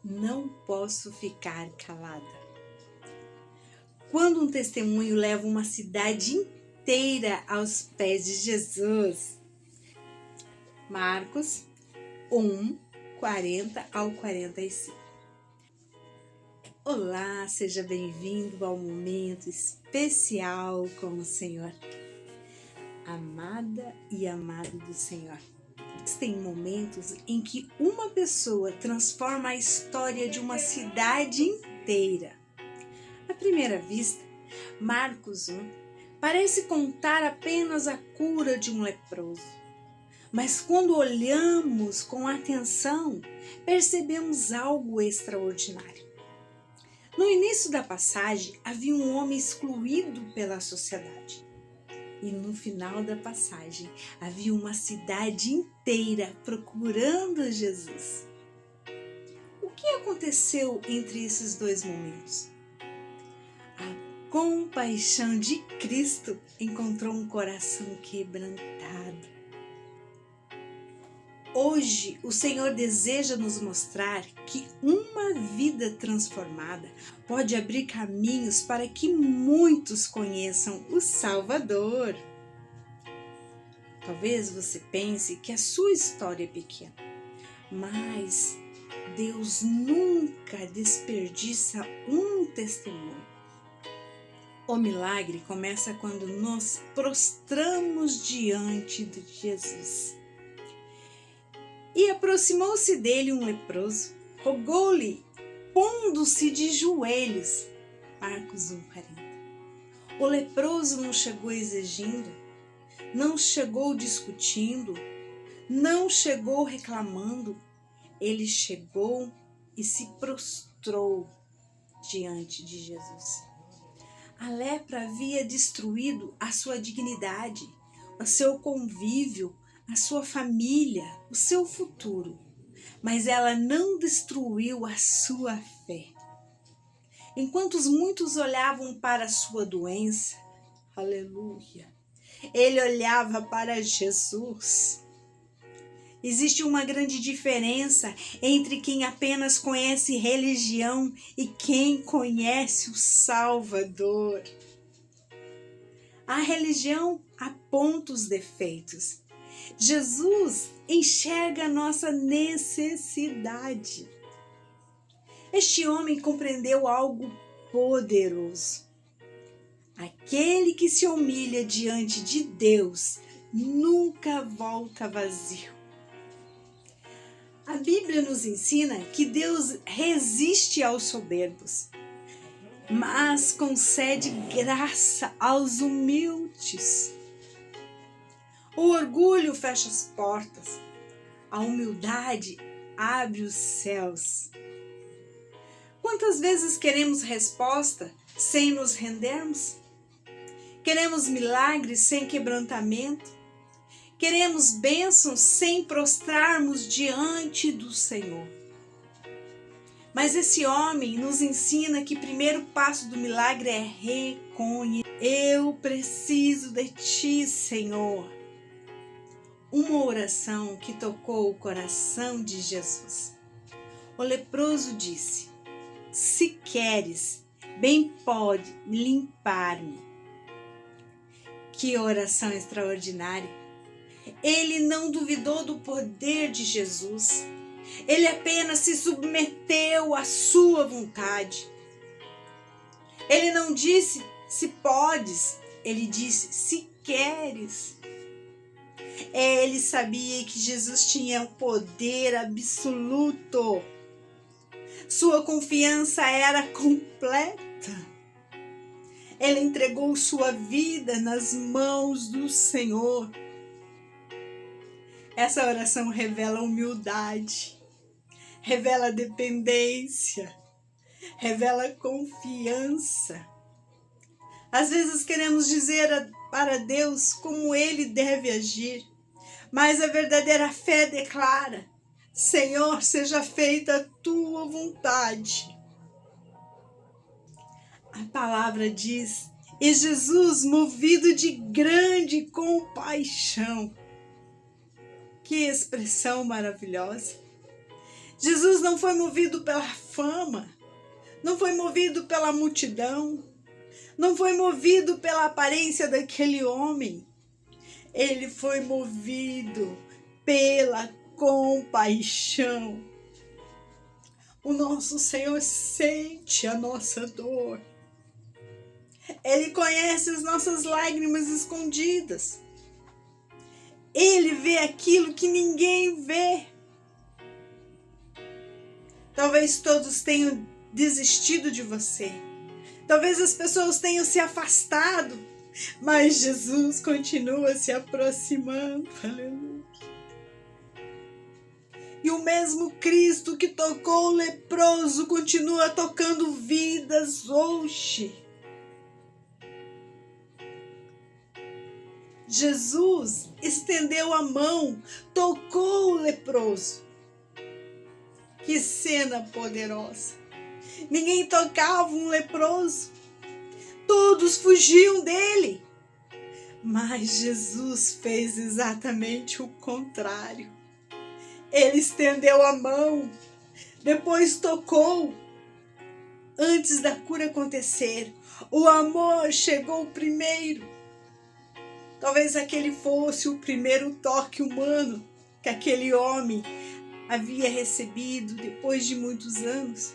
Não posso ficar calada. Quando um testemunho leva uma cidade inteira aos pés de Jesus. Marcos 1, 40 ao 45. Olá, seja bem-vindo ao momento especial com o Senhor. Amada e amado do Senhor. Existem momentos em que uma pessoa transforma a história de uma cidade inteira. À primeira vista, Marcos 1 parece contar apenas a cura de um leproso. Mas quando olhamos com atenção, percebemos algo extraordinário. No início da passagem, havia um homem excluído pela sociedade. E no final da passagem, havia uma cidade inteira procurando Jesus. O que aconteceu entre esses dois momentos? A compaixão de Cristo encontrou um coração quebrantado. Hoje, o Senhor deseja nos mostrar que uma vida transformada pode abrir caminhos para que muitos conheçam o Salvador. Talvez você pense que a sua história é pequena, mas Deus nunca desperdiça um testemunho. O milagre começa quando nos prostramos diante de Jesus. E aproximou-se dele um leproso, rogou-lhe, pondo-se de joelhos. Marcos 1:40. O leproso não chegou exigindo, não chegou discutindo, não chegou reclamando. Ele chegou e se prostrou diante de Jesus. A lepra havia destruído a sua dignidade, o seu convívio, a sua família, o seu futuro, mas ela não destruiu a sua fé. Enquanto muitos olhavam para a sua doença, aleluia, ele olhava para Jesus. Existe uma grande diferença entre quem apenas conhece religião e quem conhece o Salvador. A religião aponta os defeitos. Jesus enxerga a nossa necessidade. Este homem compreendeu algo poderoso. Aquele que se humilha diante de Deus nunca volta vazio. A Bíblia nos ensina que Deus resiste aos soberbos, mas concede graça aos humildes. O orgulho fecha as portas, a humildade abre os céus. Quantas vezes queremos resposta sem nos rendermos? Queremos milagres sem quebrantamento? Queremos bênçãos sem prostrarmos diante do Senhor? Mas esse homem nos ensina que o primeiro passo do milagre é reconhecer. Eu preciso de ti, Senhor. Uma oração que tocou o coração de Jesus. O leproso disse: se queres, bem pode limpar-me. Que oração extraordinária! Ele não duvidou do poder de Jesus. Ele apenas se submeteu à sua vontade. Ele não disse se podes, ele disse se queres. Ele sabia que Jesus tinha o poder absoluto. Sua confiança era completa. Ele entregou sua vida nas mãos do Senhor. Essa oração revela humildade, revela dependência, revela confiança. Às vezes queremos dizer para Deus como Ele deve agir, mas a verdadeira fé declara: Senhor, seja feita a tua vontade. A palavra diz: e Jesus, movido de grande compaixão. Que expressão maravilhosa! Jesus não foi movido pela fama, não foi movido pela multidão, não foi movido pela aparência daquele homem. Ele foi movido pela compaixão. O nosso Senhor sente a nossa dor. Ele conhece as nossas lágrimas escondidas. Ele vê aquilo que ninguém vê. Talvez todos tenham desistido de você. Talvez as pessoas tenham se afastado. Mas Jesus continua se aproximando. Aleluia. E o mesmo Cristo que tocou o leproso continua tocando vidas hoje. Jesus estendeu a mão, tocou o leproso. Que cena poderosa! Ninguém tocava um leproso. Todos fugiam dele. Mas Jesus fez exatamente o contrário. Ele estendeu a mão, depois tocou. Antes da cura acontecer, o amor chegou primeiro. Talvez aquele fosse o primeiro toque humano que aquele homem havia recebido depois de muitos anos.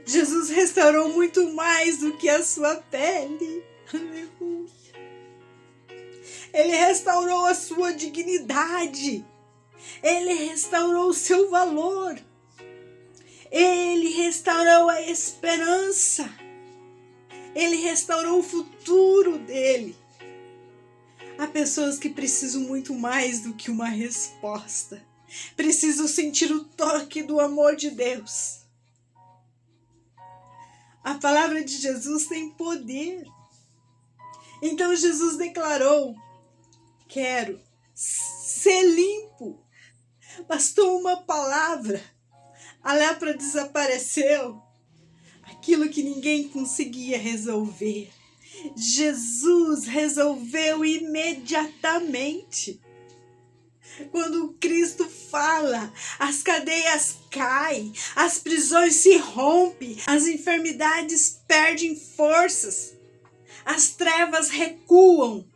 Jesus restaurou muito mais do que a sua pele. Aleluia. Ele restaurou a sua dignidade. Ele restaurou o seu valor. Ele restaurou a esperança. Ele restaurou o futuro dele. Há pessoas que precisam muito mais do que uma resposta. Precisam sentir o toque do amor de Deus. A palavra de Jesus tem poder. Então Jesus declarou: quero ser limpo. Bastou uma palavra. A lepra desapareceu. Aquilo que ninguém conseguia resolver, Jesus resolveu imediatamente. Quando Cristo fala, as cadeias caem, as prisões se rompem, as enfermidades perdem forças, as trevas recuam,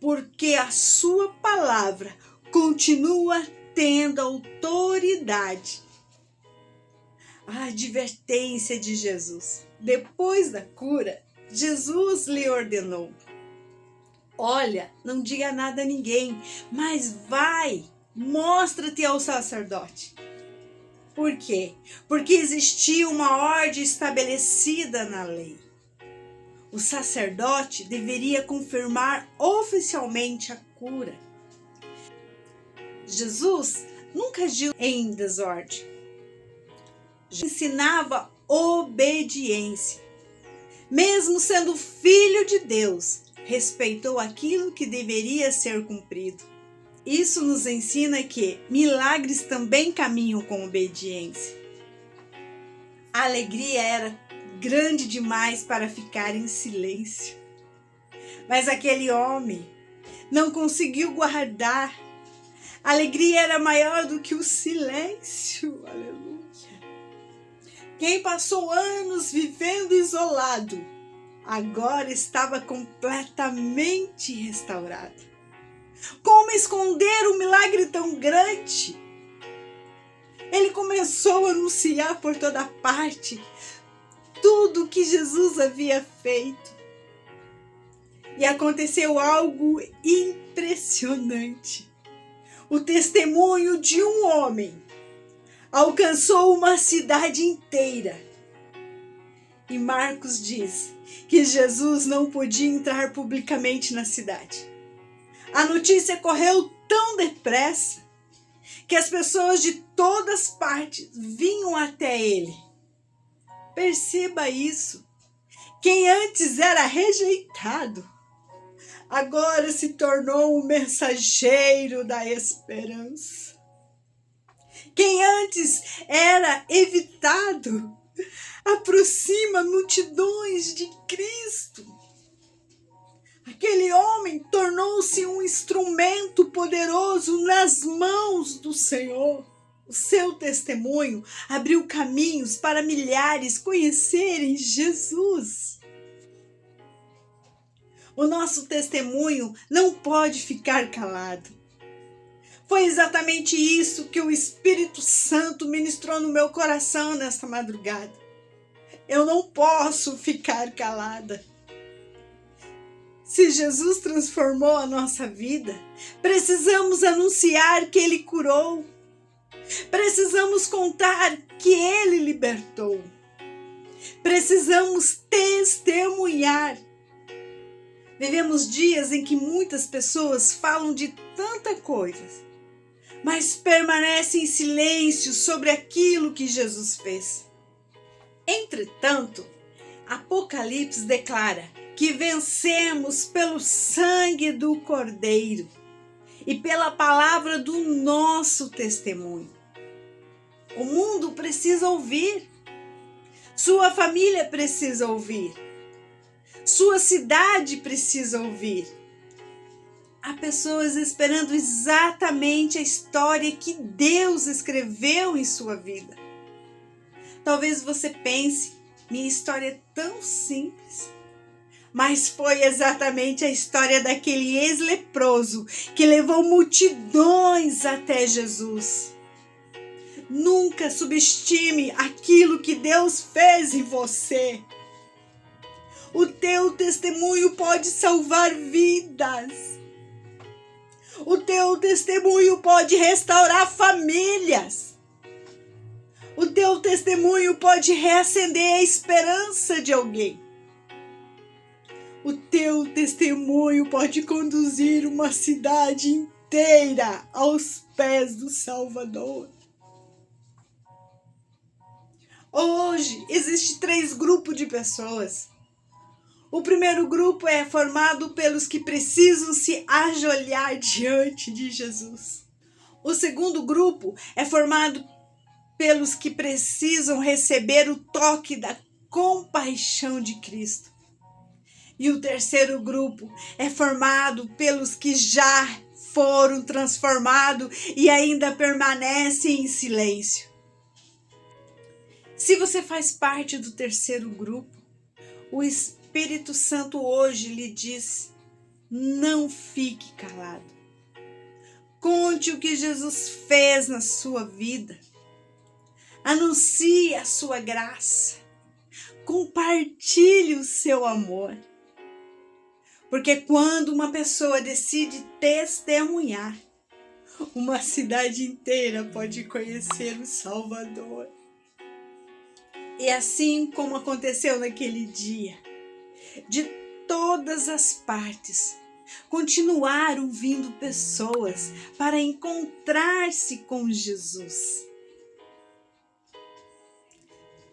porque a sua palavra continua tendo autoridade. A advertência de Jesus. Depois da cura, Jesus lhe ordenou: olha, não diga nada a ninguém, mas vai, mostra-te ao sacerdote. Por quê? Porque existia uma ordem estabelecida na lei. O sacerdote deveria confirmar oficialmente a cura. Jesus nunca agiu em desordem. Ensinava obediência. Mesmo sendo filho de Deus, respeitou aquilo que deveria ser cumprido. Isso nos ensina que milagres também caminham com obediência. A alegria era grande demais para ficar em silêncio. Mas aquele homem não conseguiu guardar. A alegria era maior do que o silêncio. Aleluia. Quem passou anos vivendo isolado, agora estava completamente restaurado. Como esconder um milagre tão grande? Ele começou a anunciar por toda parte tudo o que Jesus havia feito. E aconteceu algo impressionante. O testemunho de um homem alcançou uma cidade inteira. E Marcos diz que Jesus não podia entrar publicamente na cidade. A notícia correu tão depressa que as pessoas de todas partes vinham até ele. Perceba isso. Quem antes era rejeitado, agora se tornou um mensageiro da esperança. Quem antes era evitado, aproxima multidões de Cristo. Aquele homem tornou-se um instrumento poderoso nas mãos do Senhor. O seu testemunho abriu caminhos para milhares conhecerem Jesus. O nosso testemunho não pode ficar calado. Foi exatamente isso que o Espírito Santo ministrou no meu coração nesta madrugada. Eu não posso ficar calada. Se Jesus transformou a nossa vida, precisamos anunciar que Ele curou. Precisamos contar que Ele libertou. Precisamos testemunhar. Vivemos dias em que muitas pessoas falam de tanta coisa, mas permanecem em silêncio sobre aquilo que Jesus fez. Entretanto, Apocalipse declara que vencemos pelo sangue do Cordeiro e pela palavra do nosso testemunho. O mundo precisa ouvir, sua família precisa ouvir, sua cidade precisa ouvir. Há pessoas esperando exatamente a história que Deus escreveu em sua vida. Talvez você pense, minha história é tão simples. Mas foi exatamente a história daquele ex-leproso que levou multidões até Jesus. Nunca subestime aquilo que Deus fez em você. O teu testemunho pode salvar vidas. O teu testemunho pode restaurar famílias. O teu testemunho pode reacender a esperança de alguém. O teu testemunho pode conduzir uma cidade inteira aos pés do Salvador. Hoje existem 3 grupos de pessoas. O primeiro grupo é formado pelos que precisam se ajoelhar diante de Jesus. O segundo grupo é formado pelos que precisam receber o toque da compaixão de Cristo. E o terceiro grupo é formado pelos que já foram transformados e ainda permanecem em silêncio. Se você faz parte do terceiro grupo, o Espírito Santo hoje lhe diz: não fique calado. Conte o que Jesus fez na sua vida. Anuncie a sua graça. Compartilhe o seu amor. Porque quando uma pessoa decide testemunhar, uma cidade inteira pode conhecer o Salvador. E assim como aconteceu naquele dia, de todas as partes, continuaram vindo pessoas para encontrar-se com Jesus.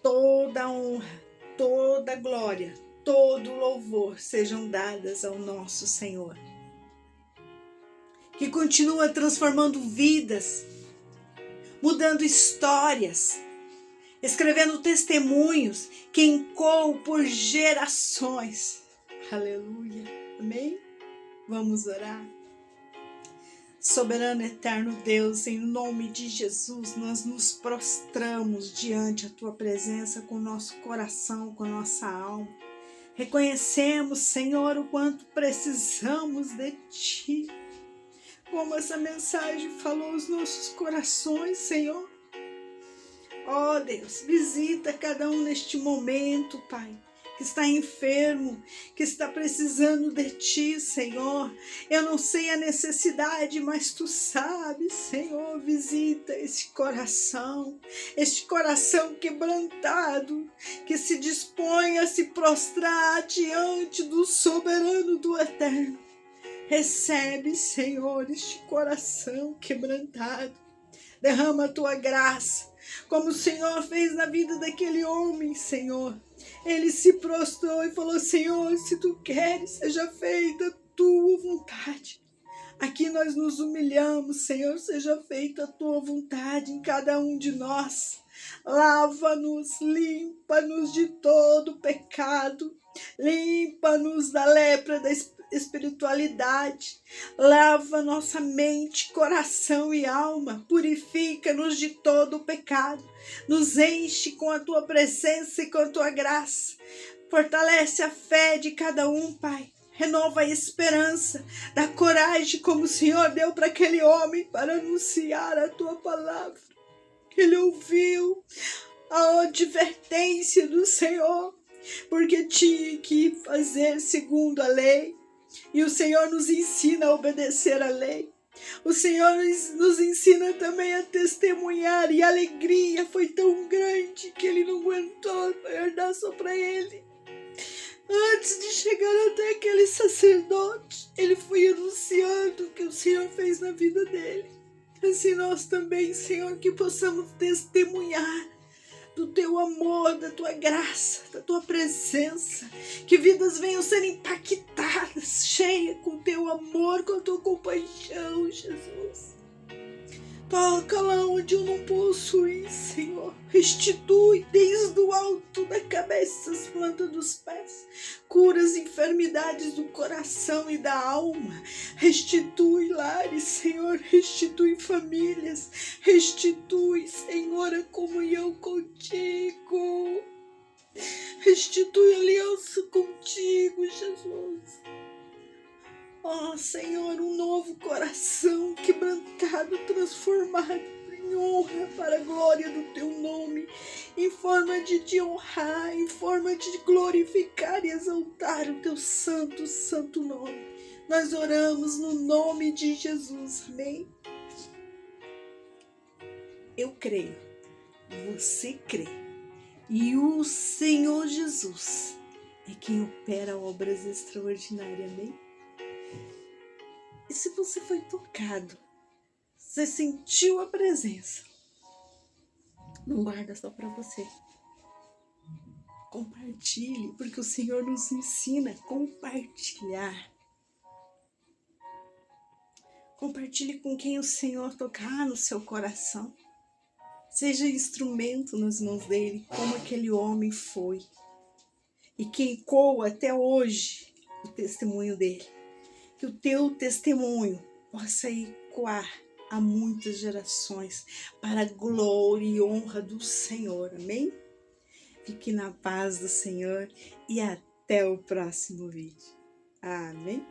Toda honra, toda glória, todo louvor sejam dadas ao nosso Senhor, que continua transformando vidas, mudando histórias, escrevendo testemunhos que ecoam por gerações. Aleluia. Amém? Vamos orar. Soberano eterno Deus, em nome de Jesus, nós nos prostramos diante a Tua presença com o nosso coração, com a nossa alma. Reconhecemos, Senhor, o quanto precisamos de Ti. Como essa mensagem falou aos nossos corações, Senhor. Ó Deus, visita cada um neste momento, Pai, que está enfermo, que está precisando de Ti, Senhor. Eu não sei a necessidade, mas Tu sabes, Senhor. Visita este coração quebrantado, que se dispõe a se prostrar diante do soberano do eterno. Recebe, Senhor, este coração quebrantado. Derrama a Tua graça, como o Senhor fez na vida daquele homem, Senhor. Ele se prostrou e falou: Senhor, se Tu queres, seja feita a Tua vontade. Aqui nós nos humilhamos, Senhor, seja feita a Tua vontade em cada um de nós. Lava-nos, limpa-nos de todo pecado, limpa-nos da lepra espiritualidade. Lava nossa mente, coração e alma. Purifica-nos de todo o pecado. Nos enche com a tua presença e com a tua graça. Fortalece a fé de cada um, Pai. Renova a esperança, dá coragem como o Senhor deu para aquele homem para anunciar a tua palavra. Ele ouviu a advertência do Senhor, porque tinha que fazer segundo a lei. E o Senhor nos ensina a obedecer a lei. O Senhor nos ensina também a testemunhar, e a alegria foi tão grande que ele não aguentou guardar só para ele. Antes de chegar até aquele sacerdote, ele foi anunciando o que o Senhor fez na vida dele. Assim nós também, Senhor, que possamos testemunhar do teu amor, da tua graça, da tua presença, que vidas venham ser impactadas, cheias com o teu amor, com a tua compaixão, Jesus. Toca lá onde eu não posso ir, Senhor. Restitui desde o alto da cabeça, as plantas dos pés. Cura as enfermidades do coração e da alma. Restitui lares, Senhor. Restitui famílias. Restitui, Senhor, a comunhão contigo. Restitui a aliança contigo, Jesus. Ó Senhor, um novo coração quebrantado, transformado em honra para a glória do teu nome, em forma de te honrar, em forma de glorificar e exaltar o teu santo, santo nome. Nós oramos no nome de Jesus, amém? Eu creio, você crê, e o Senhor Jesus é quem opera obras extraordinárias, amém? E se você foi tocado, você sentiu a presença, não guarda só para você. Compartilhe, porque o Senhor nos ensina a compartilhar. Compartilhe com quem o Senhor tocar no seu coração. Seja instrumento nas mãos dele, como aquele homem foi. E que ecoa até hoje o testemunho dele. Que o teu testemunho possa ecoar a muitas gerações para a glória e honra do Senhor. Amém? Fique na paz do Senhor e até o próximo vídeo. Amém?